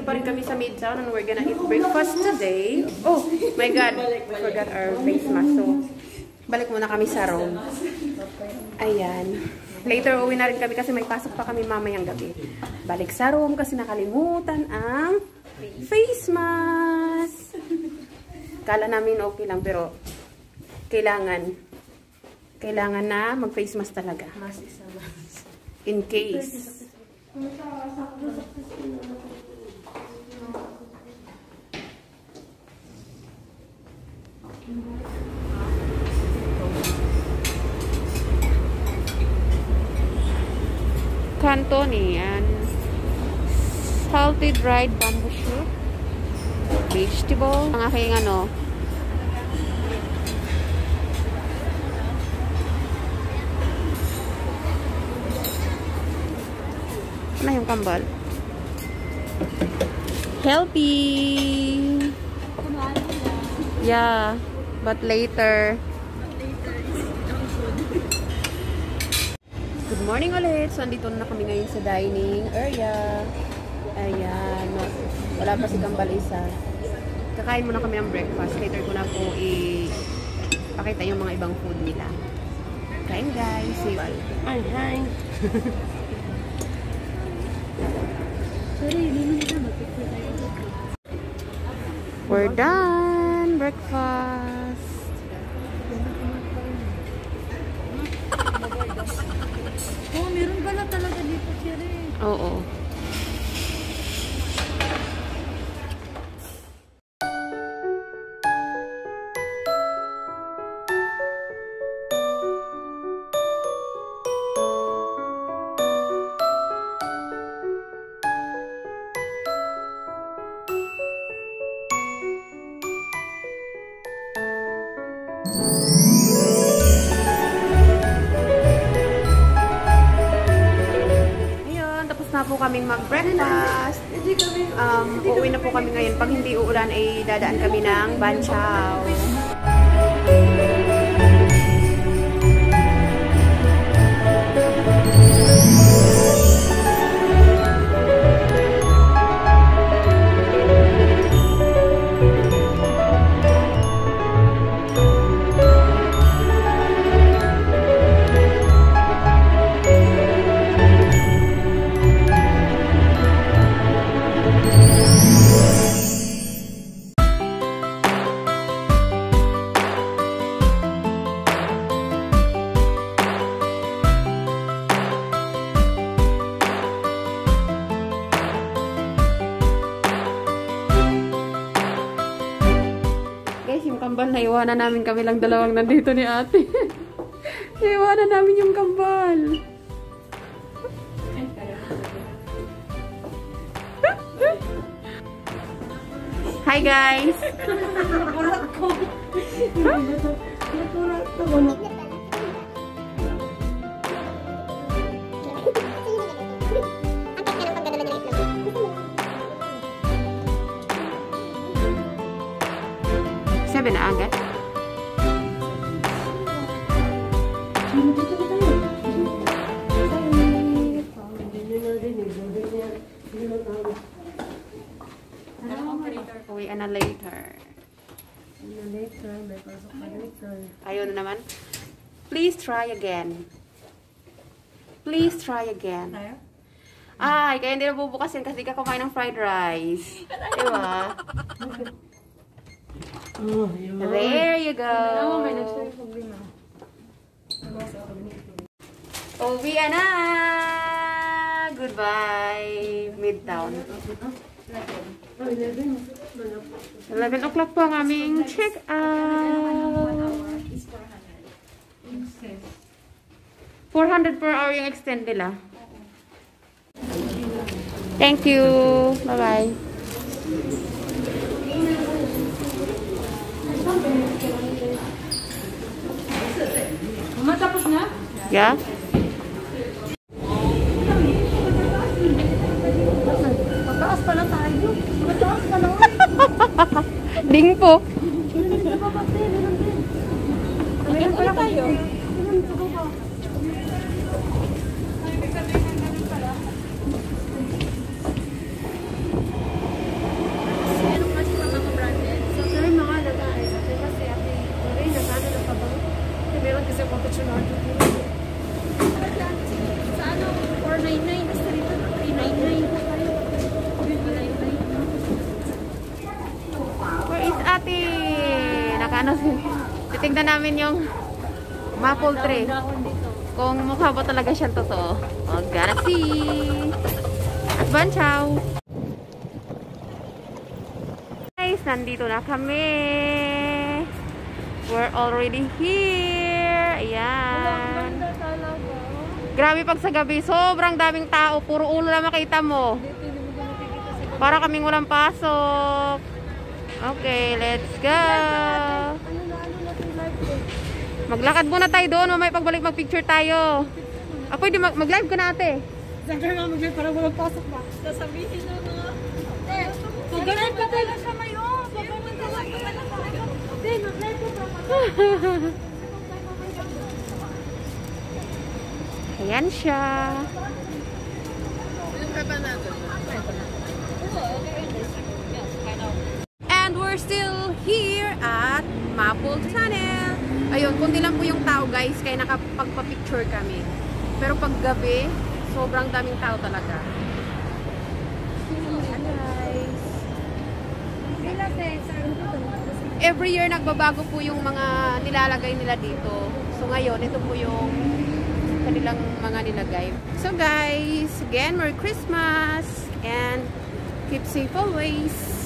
pa rin kami sa Midtown and we're gonna eat breakfast today. Oh my God, we forgot our face mask. So, balik muna kami sa room. Ayan. Later, uwi na rin kami kasi may pasok pa kami mamayang gabi. Balik sa room kasi nakalimutan ang face mask. Kala namin okay lang pero kailangan na mag-face mask talaga. In case. Cantonese salted dried bamboo shoot, vegetable, ang aking ano, ano yung kambal? Healthy! Yeah, but later. Good morning ulit! So, andito na kami ngayon sa dining area. Ayan. Wala pa si kambal isa. Kakain muna kami ng breakfast. Later ko na po ipakita yung mga ibang food nila. Kain guys! See you all. Hi! We're done! Breakfast! Oh, meron pala talaga dito siya rin. Oo. Na po kaming mag-breakfast. Uuwi na po kami ngayon. Pag hindi uulan ay dadaan kami ng Banchaw. Kambal, naiwanan namin kami lang dalawang nandito ni ate. Naiwanan namin yung kambal. Hi guys! Sabi na agad. Uwi na later. Ayun naman. Please try again. Please try again. Ay, kaya hindi na bubukasin kasi ka kumain ng fried rice. Diba? There you go. Uwi na. Goodbye, Midtown. 11 o'clock po ang aming check-out. 400 per hour yung extend nila. Thank you. Bye-bye. Matapos na? Yeah. Mataas pala tayo. Mataas pala. Ding po. Meron pala tayo. Sa ano, 499. Basta dito, 399 pa kayo. Where is ate? Nakano si... Titignan namin yung maple tree. Dahon dito. Kung mukha ba talaga siyang totoo. Oh, gotta see. At banchaw. Guys, nandito na kami. We're already here. Ayan. Ganda talaga. Grabe pag sa gabi. Sobrang daming tao. Puro ulo na makita mo. Dito, hindi mo makikita sa gabi. Para kaming walang pasok. Okay, let's go. Ano na itong live ko? Maglakad muna tayo doon. Mamaya pagbalik magpicture tayo. Ah, pwede mag-live ka na ate. Saan ka nga mag-live para walang pasok ba? Sasabihin na nga. Mag-live ka tayo sa mayon. Hindi, mag-live ka pa. Ayan siya. And we're still here at Maple Tunnel. Ayun, kunti lang po yung tao guys, kaya nakapagpa-picture kami. Pero pag gabi, sobrang daming tao talaga. Guys. Every year nagbabago po yung mga nilalagay nila dito. So ngayon, ito po yung kanilang mga nilagay. So guys, again, Merry Christmas and keep safe always.